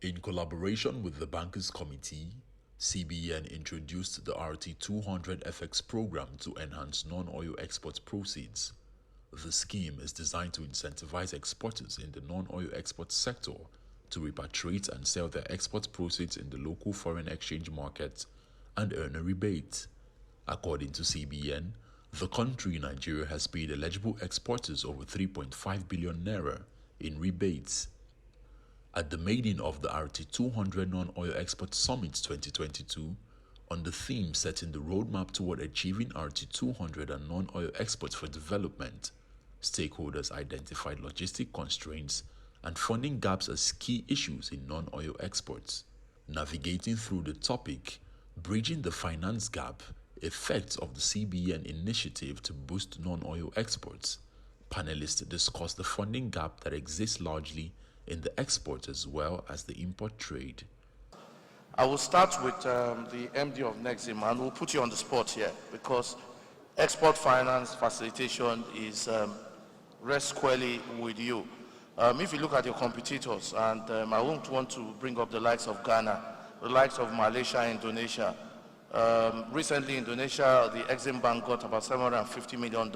In collaboration with the Bankers Committee, CBN introduced the RT200 FX program to enhance non-oil export proceeds. The scheme is designed to incentivize exporters in the non-oil export sector to repatriate and sell their export proceeds in the local foreign exchange market and earn a rebate. According to CBN, the country, Nigeria, has paid eligible exporters over 3.5 billion naira in rebates. At the maiden of the RT200 Non-Oil Export Summit 2022, on the theme setting the roadmap toward achieving RT200 and non-oil exports for development, stakeholders identified logistic constraints and funding gaps as key issues in non-oil exports. Navigating through the topic, Bridging the Finance Gap, Effects of the CBN Initiative to Boost Non-Oil Exports, panelists discussed the funding gap that exists largely in the export as well as the import trade. I will start with the MD of Nexim, and we'll put you on the spot here because export finance facilitation is rests squarely with you. If you look at your competitors, and I won't want to bring up the likes of Ghana, the likes of Malaysia, Indonesia. Recently, Indonesia, the Exim Bank got about $750 million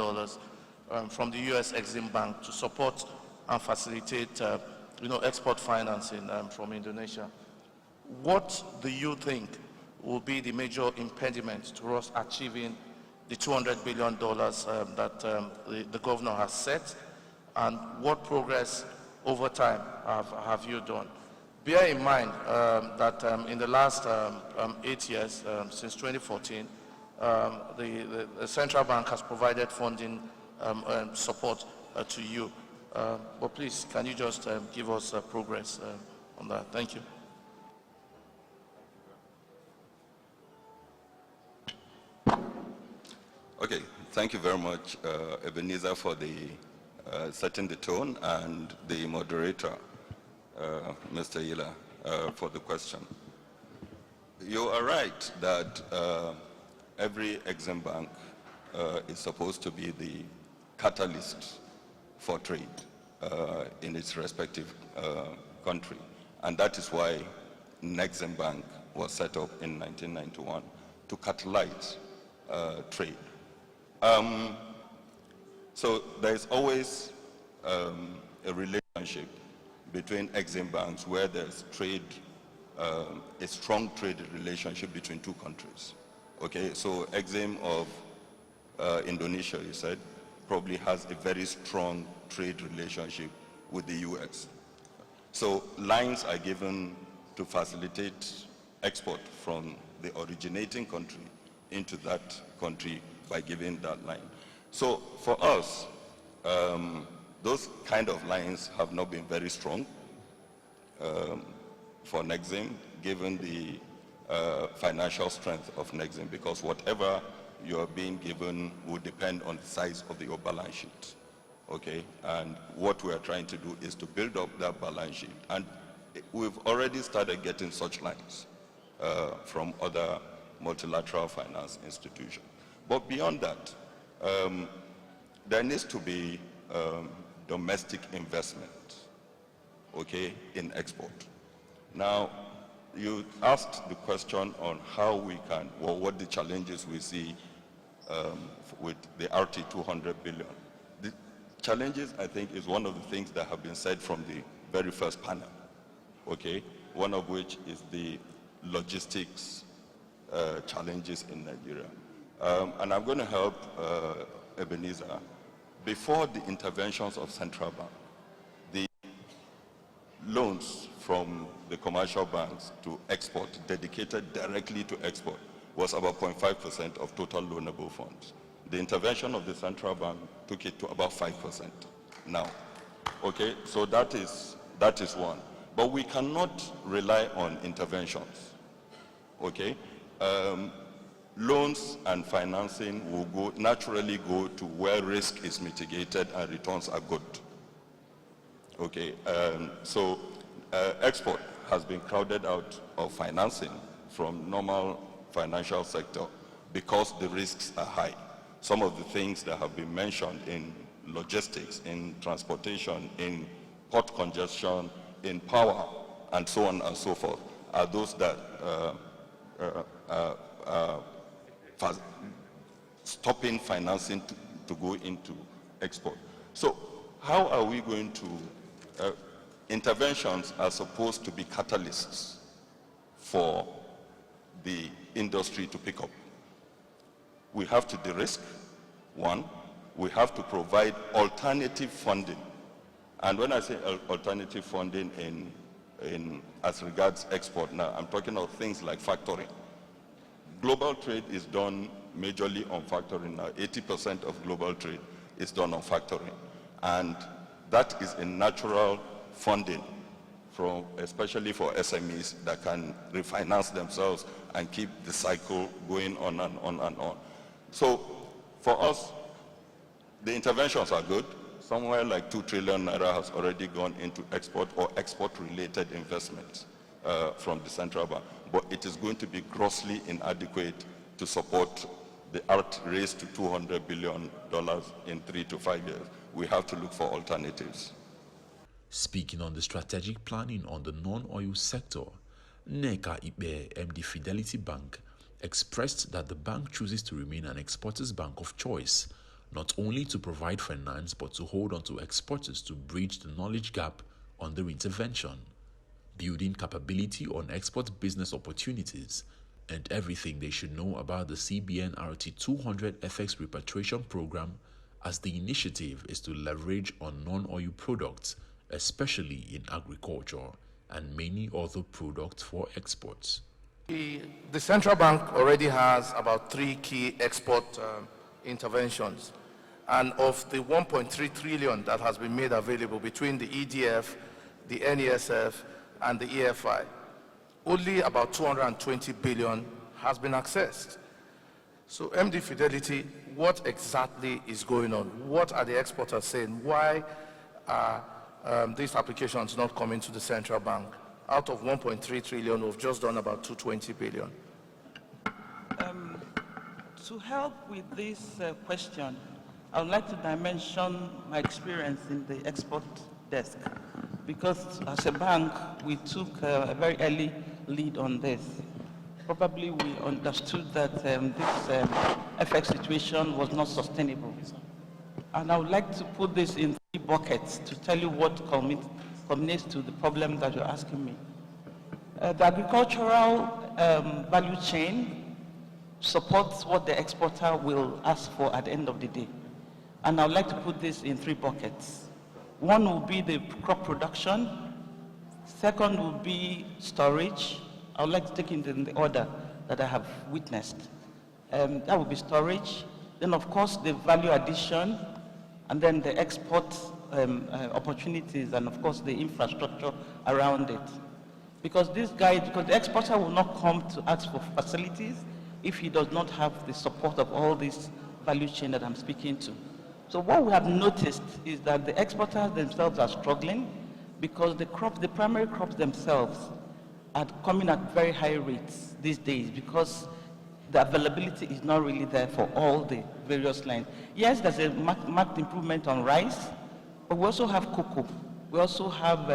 from the US Exim Bank to support and facilitate export financing from Indonesia. What do you think will be the major impediment to us achieving the $200 billion that the governor has set, and what progress over time have you done? Bear in mind that in the last 8 years, since 2014, the central bank has provided funding and support to you. But please, can you just give us progress on that? Thank you. Okay, thank you very much, Ebenezer, for the setting the tone, and the moderator, Mr. Ila, for the question. You are right that every Exim Bank is supposed to be the catalyst for trade in its respective country. And that is why Nexim Bank was set up in 1991 to catalyze trade. So there is always a relationship between Exim Banks where there's trade, a strong trade relationship between two countries. Okay, so Exim of Indonesia, you said, probably has a very strong trade relationship with the US. So lines are given to facilitate export from the originating country into that country by giving that line. So for us, those kind of lines have not been very strong for Nexim, given the financial strength of Nexim, because whatever you are being given will depend on the size of your balance sheet. Okay, and what we are trying to do is to build up that balance sheet, and we've already started getting such lines from other multilateral finance institutions. But beyond that, there needs to be domestic investment, okay, in export. Now, you asked the question on how we can, well, what the challenges we see with the RT200 billion. The challenges, I think, is one of the things that have been said from the very first panel, okay? One of which is the logistics challenges in Nigeria. And I'm going to help Ebenezer. Before the interventions of central bank, the loans from the commercial banks to export, dedicated directly to export, was about 0.5% of total loanable funds. The intervention of the central bank took it to about 5% now. Okay, so that is one. But we cannot rely on interventions. Okay, loans and financing will naturally go to where risk is mitigated and returns are good. Okay, so export has been crowded out of financing from normal financial sector because the risks are high. Some of the things that have been mentioned in logistics, in transportation, in port congestion, in power, and so on and so forth, are those that stopping financing to go into export. So how are we going to, interventions are supposed to be catalysts for the industry to pick up. We have to de-risk, one. We have to provide alternative funding. And when I say alternative funding as regards export, now I'm talking of things like factoring. Global trade is done majorly on factoring now. 80% of global trade is done on factoring. And that is a natural funding, especially for SMEs that can refinance themselves and keep the cycle going on and on and on. So for us, the interventions are good. Somewhere like 2 trillion naira has already gone into export or export-related investments from the central bank. But it is going to be grossly inadequate to support the raise to $200 billion in 3 to 5 years. We have to look for alternatives. Speaking on the strategic planning on the non-oil sector, Nneka Ikpe, MD Fidelity Bank, expressed that the bank chooses to remain an exporters' bank of choice, not only to provide finance but to hold on to exporters to bridge the knowledge gap under intervention, building capability on export business opportunities, and everything they should know about the CBN RT200 FX repatriation program, as the initiative is to leverage on non-oil products, especially in agriculture and many other products for exports. The central bank already has about 3 key export interventions. And of the 1.3 trillion that has been made available between the EDF, the NESF, and the EFI, only about 220 billion has been accessed. So MD Fidelity, what exactly is going on? What are the exporters saying? Why are these applications not coming to the central bank? Out of 1.3 trillion, we've just done about 220 billion. To help with this question, I would like to dimension my experience in the export desk, because as a bank, we took a very early lead on this. Probably we understood that this FX situation was not sustainable. And I would like to put this in 3 buckets to tell you what culminates to the problem that you're asking me. The agricultural value chain supports what the exporter will ask for at the end of the day. And I would like to put this in 3 buckets. One will be the crop production. Second will be storage. I would like to take it in the order that I have witnessed. That would be storage. Then, of course, the value addition, and then the export opportunities, and of course, the infrastructure around it. Because the exporter will not come to ask for facilities if he does not have the support of all this value chain that I'm speaking to. So what we have noticed is that the exporters themselves are struggling because the primary crops themselves are coming at very high rates these days because the availability is not really there for all the various lines. Yes, there's a marked improvement on rice, but we also have cocoa. We also have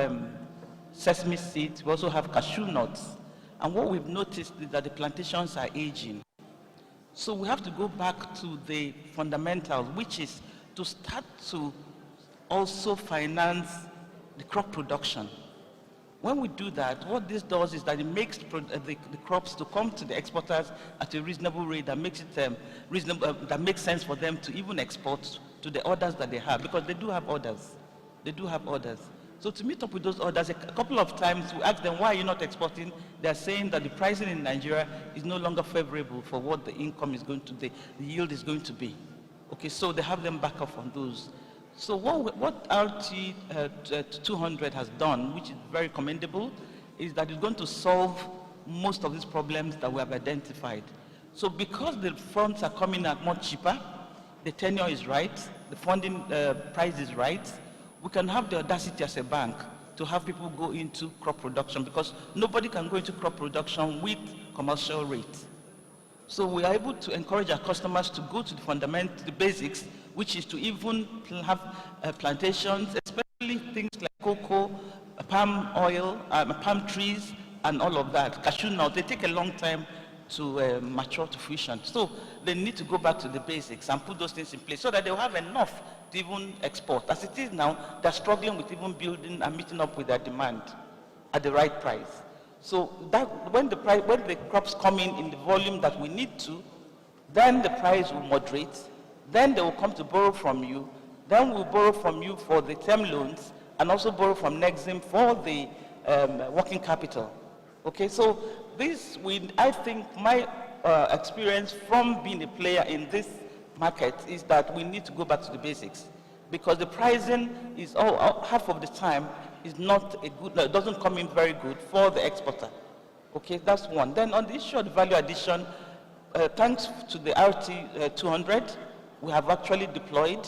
sesame seeds. We also have cashew nuts. And what we've noticed is that the plantations are aging. So we have to go back to the fundamentals, which is to start to also finance the crop production. When we do that, what this does is that it makes the crops to come to the exporters at a reasonable rate that makes it that makes sense for them to even export to the orders that they have, because they do have orders. They do have orders. So to meet up with those orders, a couple of times we ask them, why are you not exporting? They're saying that the pricing in Nigeria is no longer favorable for what the income is going to be, the yield is going to be. Okay, so they have them back off on those. So what RT200 has done, which is very commendable, is that it's going to solve most of these problems that we have identified. So because the funds are coming at much cheaper, the tenure is right, the funding price is right, we can have the audacity as a bank to have people go into crop production, because nobody can go into crop production with commercial rates. So we are able to encourage our customers to go to the basics, which is to even have plantations, especially things like cocoa, palm oil, palm trees, and all of that. Cashew nuts, they take a long time to mature to fruition. So they need to go back to the basics and put those things in place so that they'll have enough to even export. As it is now, they're struggling with even building and meeting up with their demand at the right price. So that when the crops come in the volume that we need to, then the price will moderate. Then they will come to borrow from you. Then we'll borrow from you for the term loans and also borrow from Nexim for the working capital. Okay, so I think my experience from being a player in this market is that we need to go back to the basics, because the pricing is half of the time is not a good, it doesn't come in very good for the exporter. Okay, that's one. Then on the issue of value addition, thanks to the RT200, we have actually deployed.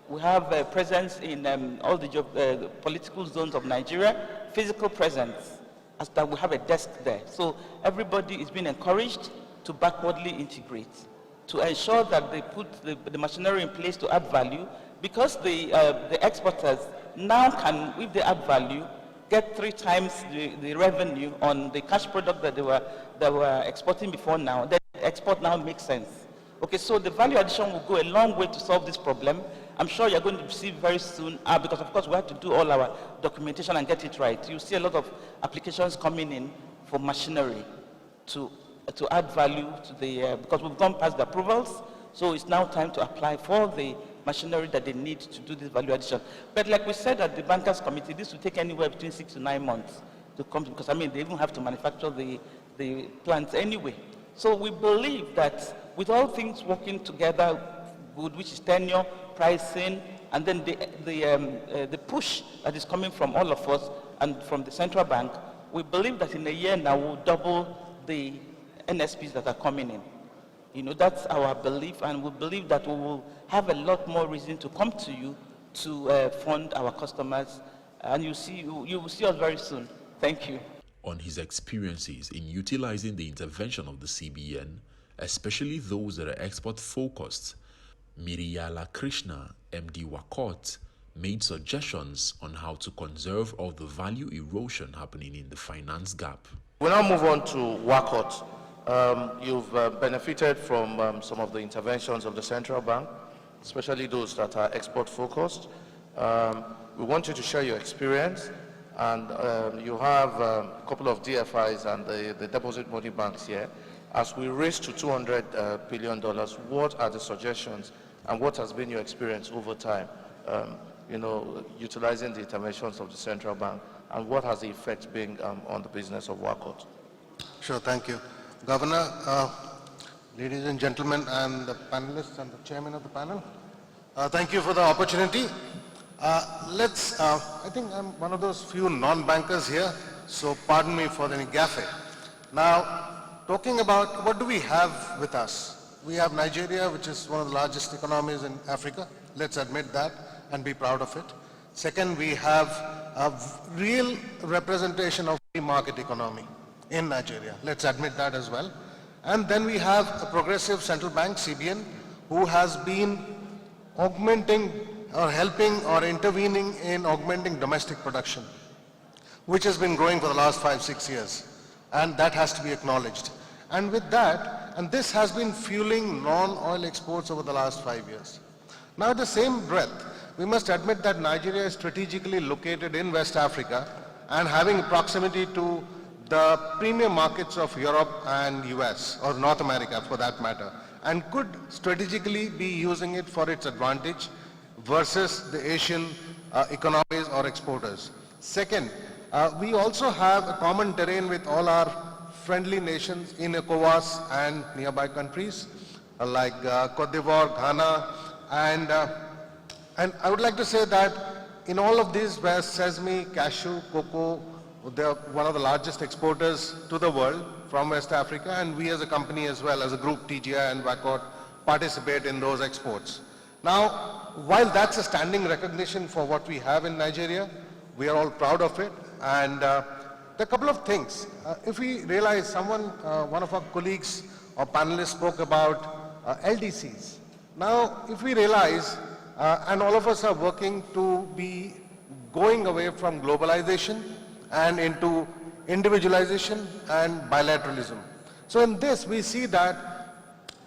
We have a presence in all the political zones of Nigeria, physical presence, as that we have a desk there. So everybody is being encouraged to backwardly integrate, to ensure that they put the machinery in place to add value, because the exporters now can, if they add value, get 3 times the revenue on the cash product that they were exporting before now. Then export now makes sense. Okay, so the value addition will go a long way to solve this problem. I'm sure you're going to see very soon, because of course we have to do all our documentation and get it right. You see a lot of applications coming in for machinery to add value to the, because we've gone past the approvals, so it's now time to apply for the machinery that they need to do this value addition. But like we said at the Bankers Committee, this will take anywhere between 6 to 9 months to come, because I mean, they even have to manufacture the plants anyway. So we believe that with all things working together good, which is tenure, pricing, and then the push that is coming from all of us and from the central bank, we believe that in a year now we'll double the NSPs that are coming in. You know, that's our belief, and we believe that we will have a lot more reason to come to you to fund our customers, and you will see us very soon. Thank you. On his experiences in utilizing the intervention of the CBN, especially those that are export-focused, Miriyala Krishna, MD Wakot, made suggestions on how to conserve all the value erosion happening in the finance gap. We'll now move on to Wakot. You've benefited from some of the interventions of the central bank, especially those that are export-focused. We want you to share your experience, and you have a couple of DFIs and the deposit money banks here. As we race to $200 billion, what are the suggestions and what has been your experience over time, you know, utilizing the interventions of the central bank, and what has the effect been on the business of Wakot? Sure, thank you. Governor, ladies and gentlemen, and the panelists and the chairman of the panel, thank you for the opportunity. I think I'm one of those few non-bankers here, so pardon me for any gaffe. Now, talking about what do we have with us? We have Nigeria, which is one of the largest economies in Africa. Let's admit that and be proud of it. Second, we have a real representation of free market economy in Nigeria. Let's admit that as well. And then we have a progressive central bank, CBN, who has been augmenting or helping or intervening in augmenting domestic production, which has been growing for the last 5-6 years. And that has to be acknowledged. And with that, and this has been fueling non-oil exports over the last 5 years. Now, at the same breath, we must admit that Nigeria is strategically located in West Africa and having proximity to the premium markets of Europe and US, or North America for that matter, and could strategically be using it for its advantage versus the Asian economies or exporters. Second, we also have a common terrain with all our friendly nations in ECOWAS and nearby countries like Cote d'Ivoire, Ghana, and I would like to say that in all of these, where sesame, cashew, cocoa, they're one of the largest exporters to the world from West Africa, and we as a company as well, as a group, TGI and WACOT, participate in those exports. Now, while that's a standing recognition for what we have in Nigeria, we are all proud of it, and there are a couple of things. If we realize one of our colleagues or panelists spoke about LDCs. Now, if we realize, and all of us are working to be going away from globalization and into individualization and bilateralism. So in this, we see that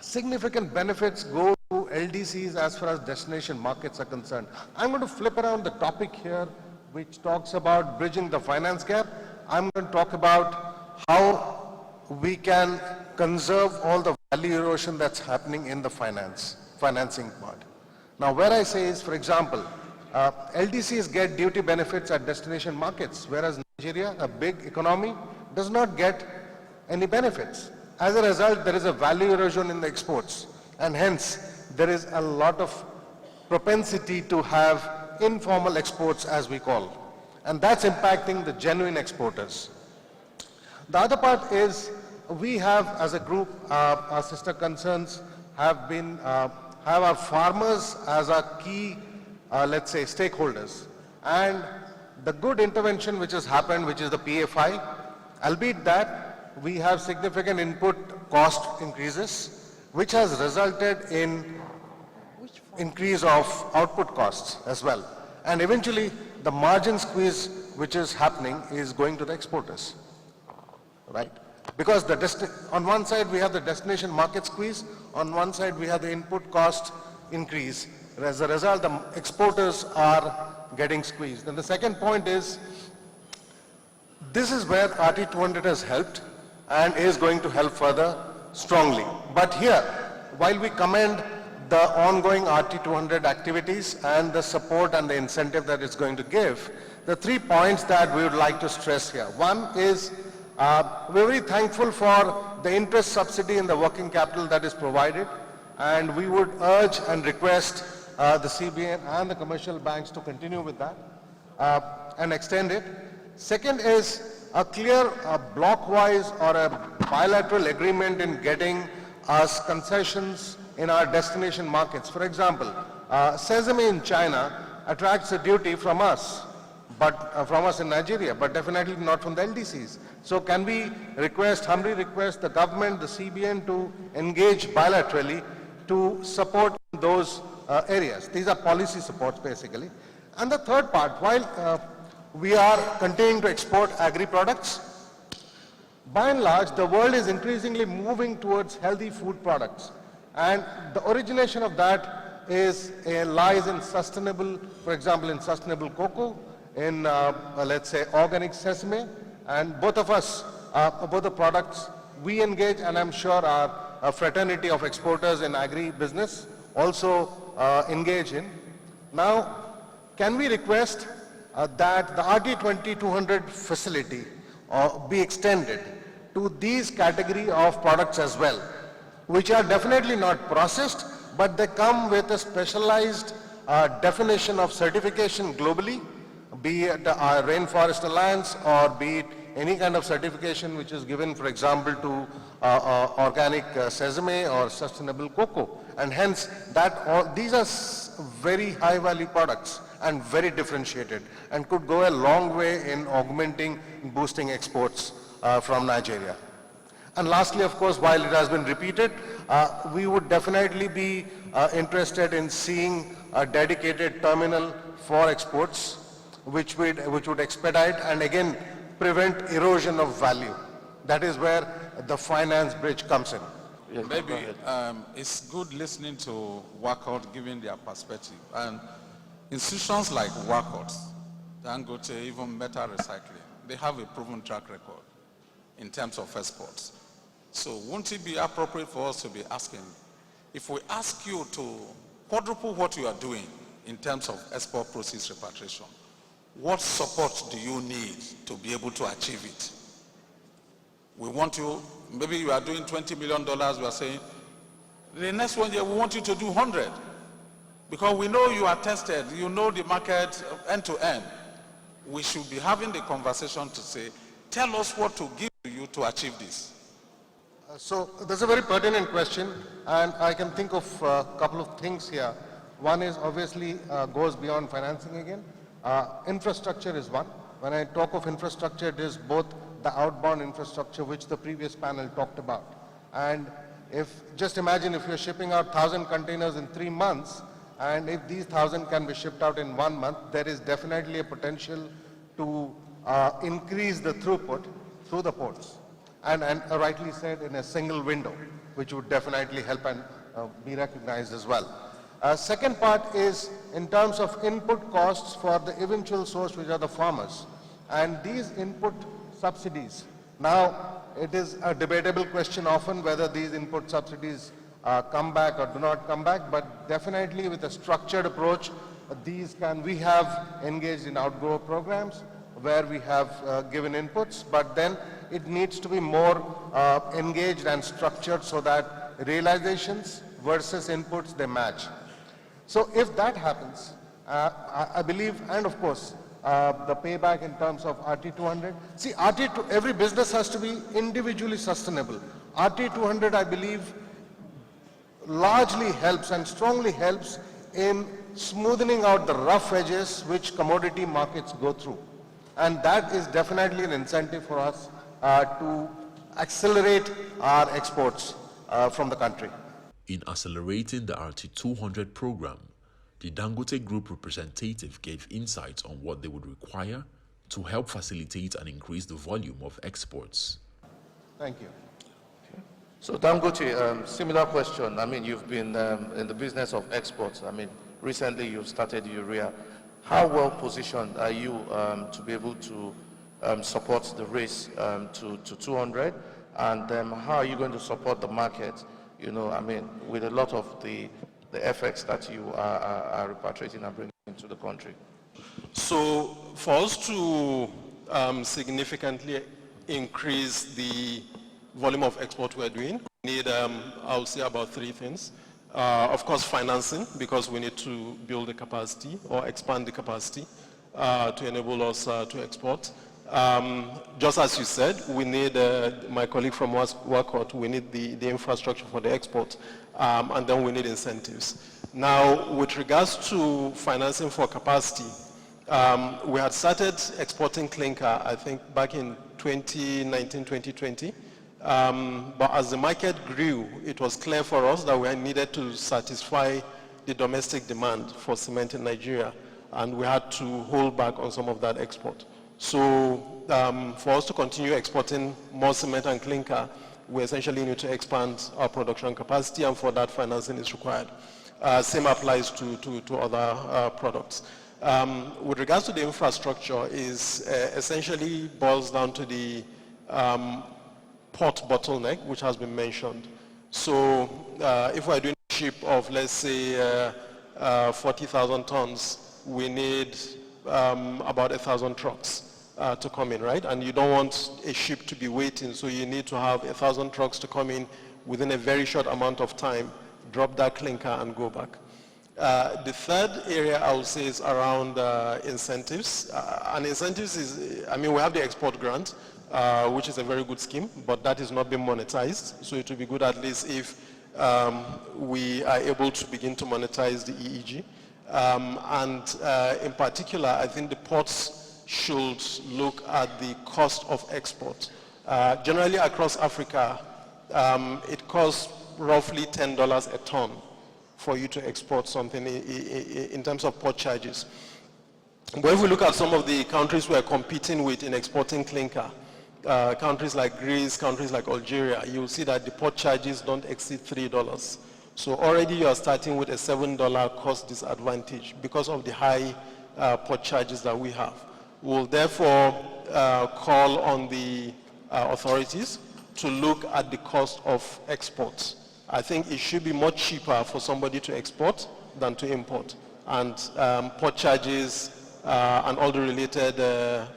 significant benefits go to LDCs as far as destination markets are concerned. I'm going to flip around the topic here, which talks about bridging the finance gap. I'm going to talk about how we can conserve all the value erosion that's happening in the financing part. Now, where I say is, for example, LDCs get duty benefits at destination markets, whereas Nigeria, a big economy, does not get any benefits. As a result, there is a value erosion in the exports, and hence there is a lot of propensity to have informal exports, as we call, and that's impacting the genuine exporters. The other part is we have, as a group, our sister concerns have our farmers as our key, let's say, stakeholders. And the good intervention which has happened, which is the PFI, albeit that we have significant input cost increases, which has resulted in increase of output costs as well. And eventually, the margin squeeze which is happening is going to the exporters, right? Because on one side we have the destination market squeeze, on one side we have the input cost increase. As a result, the exporters are getting squeezed. And the second point is, this is where RT200 has helped and is going to help further strongly. But here, while we commend the ongoing RT200 activities and the support and the incentive that it's going to give, the 3 points that we would like to stress here. One is, we're very thankful for the interest subsidy in the working capital that is provided, and we would urge and request the CBN and the commercial banks to continue with that and extend it. Second is a clear block-wise or a bilateral agreement in getting us concessions in our destination markets. For example, sesame in China attracts a duty from us, but from us in Nigeria, but definitely not from the LDCs. So can we humbly request the government, the CBN, to engage bilaterally to support those areas? These are policy supports basically. And the third part, while we are continuing to export agri-products, by and large, the world is increasingly moving towards healthy food products. And the origination of that lies in sustainable, for example, in sustainable cocoa, in, let's say, organic sesame, and both of us, both the products we engage, and I'm sure our fraternity of exporters in agri-business also engage in. Now, can we request that the RT200 facility be extended to these category of products as well, which are definitely not processed, but they come with a specialized definition of certification globally, be it our Rainforest Alliance or be it any kind of certification which is given, for example, to organic sesame or sustainable cocoa. And hence, these are very high value products and very differentiated and could go a long way in augmenting, boosting exports from Nigeria. And lastly, of course, while it has been repeated, we would definitely be interested in seeing a dedicated terminal for exports, which would expedite and again prevent erosion of value. That is where the finance bridge comes in. Yeah, Maybe it's good listening to WACOT giving their perspective. And institutions like WACOT, Dangote, even Metal Recycling, they have a proven track record in terms of exports. So won't it be appropriate for us to be asking, if we ask you to quadruple what you are doing in terms of export proceeds repatriation, what support do you need to be able to achieve it? We want you, maybe you are doing $20 million, we are saying, the next 1 year we want you to do 100. Because we know you are tested, you know the market end to end. We should be having the conversation to say, tell us what to give to you to achieve this. So that's a very pertinent question, and I can think of a couple of things here. One is obviously goes beyond financing again. Infrastructure is one. When I talk of infrastructure, it is both the outbound infrastructure, which the previous panel talked about. And just imagine if you're shipping out 1,000 containers in 3 months, And if these 1,000 can be shipped out in 1 month, there is definitely a potential to increase the throughput through the ports. And rightly said, in a single window, which would definitely help and be recognized as well. Second part is in terms of input costs for the eventual source, which are the farmers. And these input subsidies, now it is a debatable question often whether these input subsidies come back or do not come back, but definitely with a structured approach, we have engaged in outgrow programs where we have given inputs, but then it needs to be more engaged and structured so that realizations versus inputs, they match. So if that happens, I believe, and of course, the payback in terms of RT200. See, every business has to be individually sustainable. RT200, I believe, largely helps and strongly helps in smoothing out the rough edges which commodity markets go through. And that is definitely an incentive for us to accelerate our exports from the country. In accelerating the RT200 program, the Dangote Group representative gave insights on what they would require to help facilitate and increase the volume of exports. Thank you. So Dangote, similar question. I mean, you've been in the business of exports. I mean, recently you've started urea. How well positioned are you to be able to support the race to 200? And how are you going to support the market, you know, I mean, with a lot of the FX that you are repatriating and bringing into the country? So for us to significantly increase the volume of export we're doing, we need, I'll say, about 3 things. Of course, financing, because we need to build the capacity or expand the capacity to enable us to export. Just as you said, we need, my colleague from WACOT, we need the infrastructure for the export, and then we need incentives. Now, with regards to financing for capacity, we had started exporting clinker, I think, back in 2019, 2020. But as the market grew, it was clear for us that we needed to satisfy the domestic demand for cement in Nigeria, and we had to hold back on some of that export. So for us to continue exporting more cement and clinker, we essentially need to expand our production capacity, and for that financing is required. Same applies to other products. With regards to the infrastructure, is essentially boils down to the port bottleneck, which has been mentioned. So if we're doing a ship of, let's say, 40,000 tons, we need about 1,000 trucks to come in, right? And you don't want a ship to be waiting, so you need to have 1,000 trucks to come in within a very short amount of time, drop that clinker and go back. The third area I would say is around incentives. And incentives is, I mean, we have the export grant, which is a very good scheme, but that is not being monetized. So it would be good at least if we are able to begin to monetize the EEG. In particular, I think the ports should look at the cost of export. Generally across Africa, it costs roughly $10 a ton for you to export something in terms of port charges. But if we look at some of the countries we are competing with in exporting clinker, countries like Greece, countries like Algeria, you'll see that the port charges don't exceed $3. So already you are starting with a $7 cost disadvantage because of the high port charges that we have. We'll therefore call on the authorities to look at the cost of exports. I think it should be much cheaper for somebody to export than to import. And port charges and all the related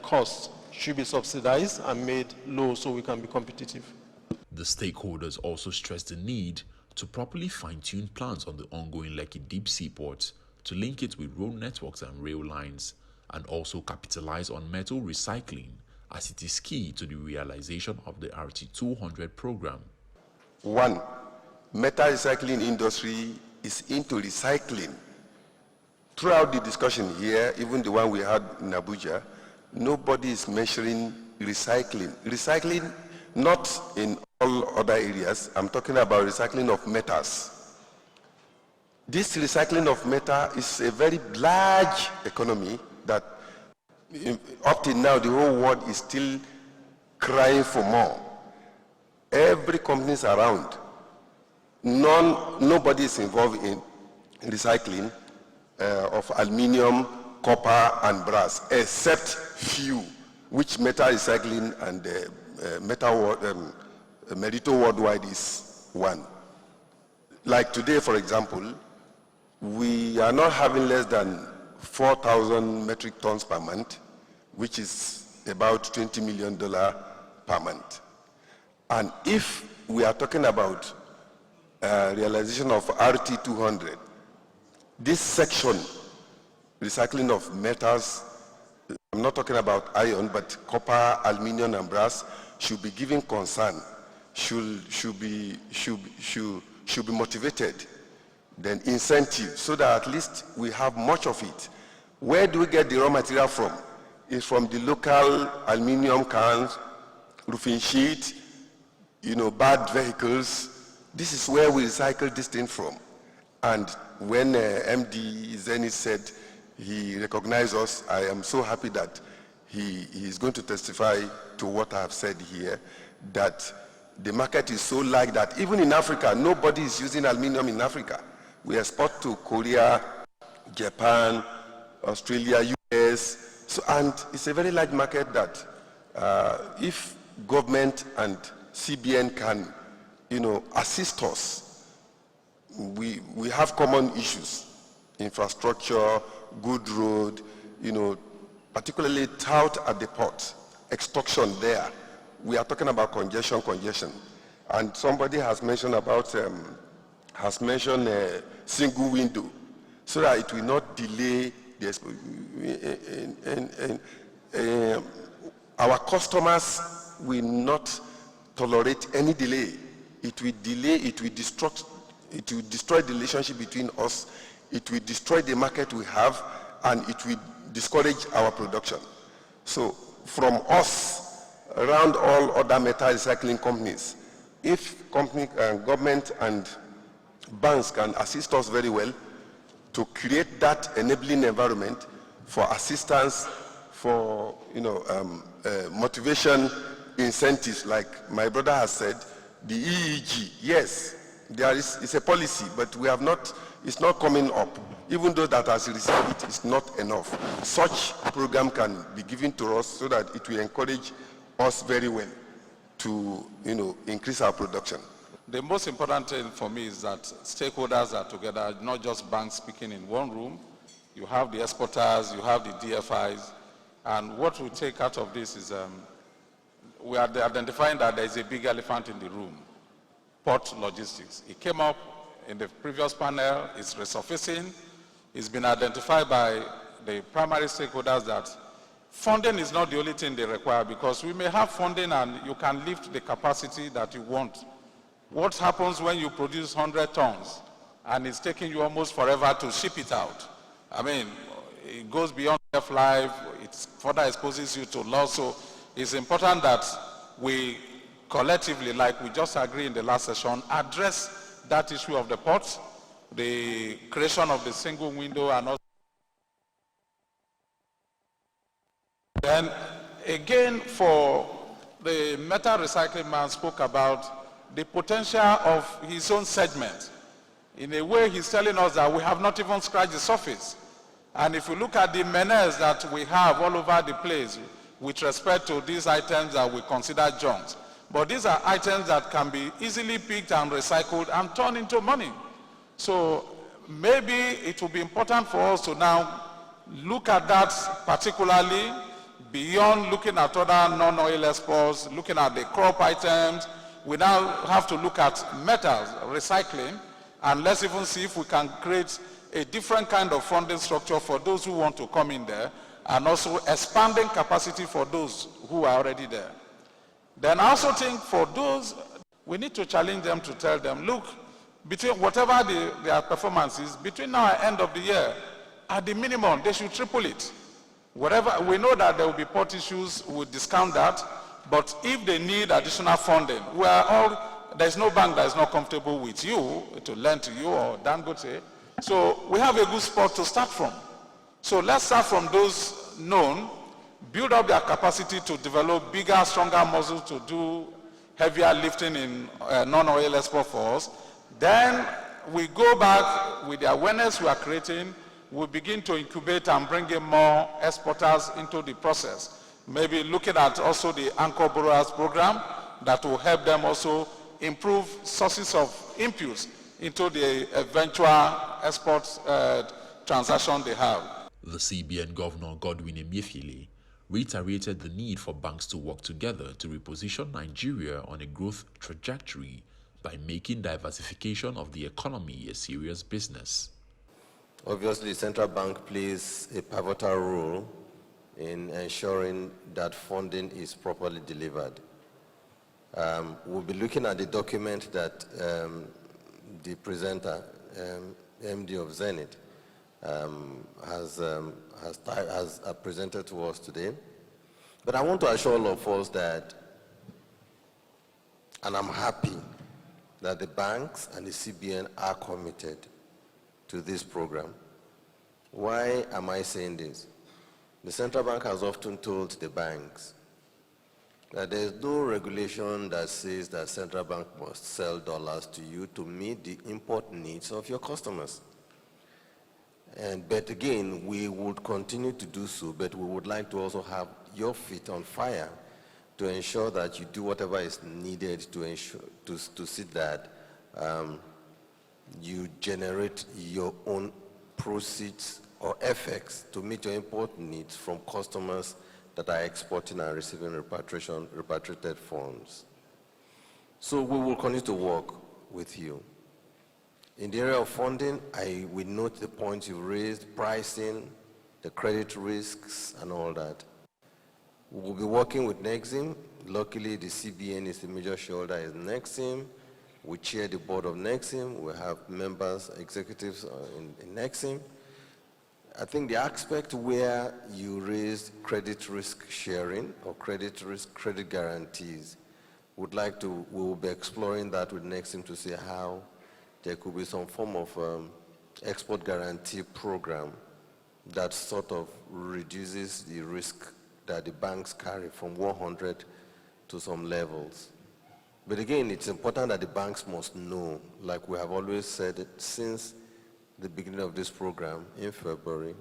costs should be subsidized and made low so we can be competitive. The stakeholders also stressed the need to properly fine-tune plans on the ongoing Lekki Deep Sea Port to link it with road networks and rail lines, and also capitalize on metal recycling, as it is key to the realization of the RT200 program. One, metal recycling industry is into recycling. Throughout the discussion here, even the one we had in Abuja, nobody is mentioning recycling. Recycling, not in all other areas. I'm talking about recycling of metals. This recycling of metal is a very large economy that up till now the whole world is still crying for more. Every companies around, nobody is involved in recycling of aluminium, copper, and brass, except few, which metal recycling and Merito Worldwide is one. Like today, for example, we are not having less than 4,000 metric tons per month, which is about $20 million per month. And if we are talking about realization of RT200, this section, recycling of metals, I'm not talking about iron, but copper, aluminium, and brass, should be given concern, should be motivated, then incentive, so that at least we have much of it. Where do we get the raw material from? It's from the local aluminium cans, roofing sheet, bad vehicles. This is where we recycle this thing from. And when MD Zeni said he recognized us, I am so happy that he is going to testify to what I have said here, that the market is so large that even in Africa, nobody is using aluminium in Africa. We export to Korea, Japan, Australia, US, and it's a very large market that if government and CBN can, assist us, we have common issues, infrastructure, good road, particularly tout at the port, extraction there. We are talking about congestion. And somebody has mentioned about, a single window, so that it will not delay the our customers will not tolerate any delay. It will delay, it will destroy the relationship between us, it will destroy the market we have, and it will discourage our production. So from us, around all other metal recycling companies, if government and banks can assist us very well to create that enabling environment for assistance, for motivation, incentives, like my brother has said, the EEG, yes, it's a policy, but it's not coming up. Even though that has received it is not enough. Such program can be given to us so that it will encourage us very well to increase our production. The most important thing for me is that stakeholders are together, not just banks speaking in one room. You have the exporters, you have the DFIs, and what we take out of this is we are identifying that there is a big elephant in the room, port logistics. It came up in the previous panel, it's resurfacing. It's been identified by the primary stakeholders that funding is not the only thing they require, because we may have funding and you can lift the capacity that you want. What happens when you produce 100 tons and it's taking you almost forever to ship it out? I mean, it goes beyond shelf life, it further exposes you to loss. So it's important that we collectively, like we just agreed in the last session, address that issue of the ports, the creation of the single window, and also then again, for the metal recycling man spoke about the potential of his own segment. In a way, he's telling us that we have not even scratched the surface. And if you look at the menace that we have all over the place with respect to these items that we consider junks, but these are items that can be easily picked and recycled and turned into money. So maybe it will be important for us to now look at that particularly beyond looking at other non-oil exports, looking at the crop items. We now have to look at metals recycling, and let's even see if we can create a different kind of funding structure for those who want to come in there, and also expanding capacity for those who are already there. Then I also think for those, we need to challenge them to tell them, look, between whatever their performance is, between now and end of the year, at the minimum, they should triple it. Whatever, we know that there will be port issues, we'll discount that, but if they need additional funding, there's no bank that is not comfortable with you to lend to you or Dangote So we have a good spot to start from. So let's start from those known, build up their capacity to develop bigger, stronger muscles to do heavier lifting in non-oil export for us. Then we go back with the awareness we are creating, we begin to incubate and bring in more exporters into the process. Maybe looking at also the anchor borrowers program that will help them also improve sources of inputs into the eventual export transaction they have. The CBN Governor Godwin Emefiele reiterated the need for banks to work together to reposition Nigeria on a growth trajectory by making diversification of the economy a serious business. Obviously, the central bank plays a pivotal role in ensuring that funding is properly delivered. We'll be looking at the document that the presenter, MD of Zenith, has presented to us today. But I want to assure all of us that, and I'm happy that the banks and the CBN are committed to this program. Why am I saying this? The central bank has often told the banks that there is no regulation that says that central bank must sell dollars to you to meet the import needs of your customers. But again, we would continue to do so, but we would like to also have your feet on fire to ensure that you do whatever is needed to ensure to see that you generate your own proceeds or FX to meet your import needs from customers that are exporting and receiving repatriated funds. So we will continue to work with you. In the area of funding, we note the points you raised, pricing, the credit risks, and all that. We will be working with Nexim. Luckily, the CBN is the major shareholder in Nexim. We chair the board of Nexim. We have members, executives in Nexim. I think the aspect where you raised credit risk sharing or credit guarantees, we will be exploring that with Nexim to see how there could be some form of export guarantee program that sort of reduces the risk that the banks carry from 100 to some levels. But again, it's important that the banks must know, like we have always said since the beginning of this program in February,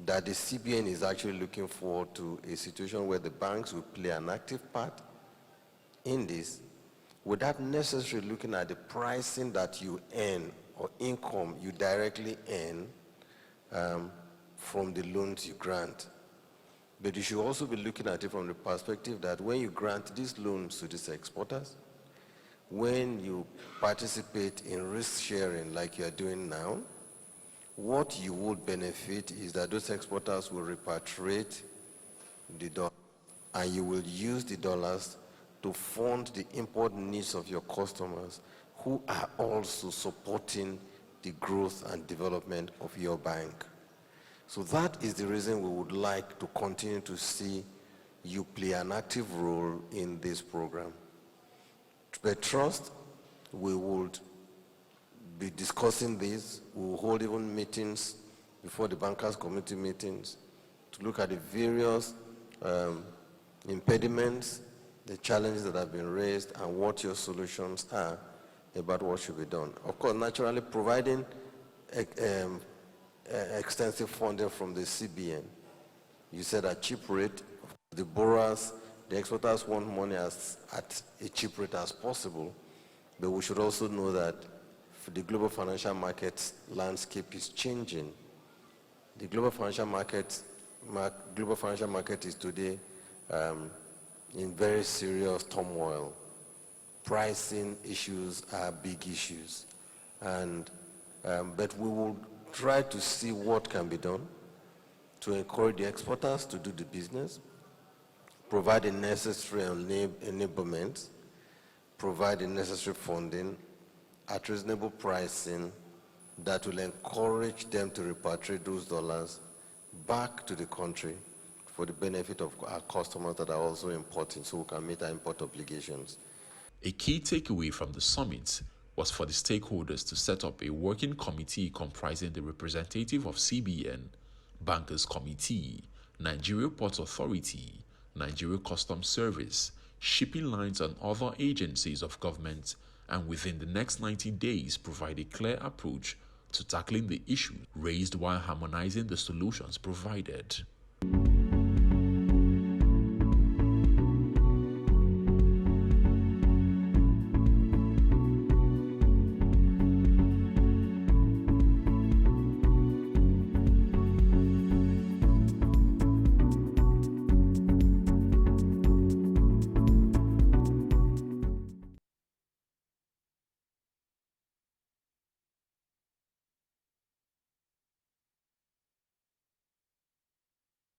that the CBN is actually looking forward to a situation where the banks will play an active part in this, without necessarily looking at the pricing that you earn or income you directly earn from the loans you grant. But you should also be looking at it from the perspective that when you grant these loans to these exporters, when you participate in risk sharing like you are doing now, what you would benefit is that those exporters will repatriate the dollar, and you will use the dollars to fund the import needs of your customers who are also supporting the growth and development of your bank. So that is the reason we would like to continue to see you play an active role in this program. But trust, we would be discussing this. We will hold even meetings before the bankers committee meetings to look at the various impediments, the challenges that have been raised, and what your solutions are about what should be done. Of course, naturally providing extensive funding from the CBN. You said at cheap rate, the borrowers, the exporters want money at a cheap rate as possible, but we should also know that the global financial market landscape is changing. The global financial market is today in very serious turmoil. Pricing issues are big issues, but we will try to see what can be done to encourage the exporters to do the business, provide the necessary enablement, provide the necessary funding at reasonable pricing that will encourage them to repatriate those dollars back to the country for the benefit of our customers that are also importing, so we can meet our import obligations. A key takeaway from the summit was for the stakeholders to set up a working committee comprising the representative of CBN, Bankers Committee, Nigeria Ports Authority, Nigeria Customs Service, shipping lines and other agencies of government, and within the next 90 days provide a clear approach to tackling the issues raised while harmonizing the solutions provided.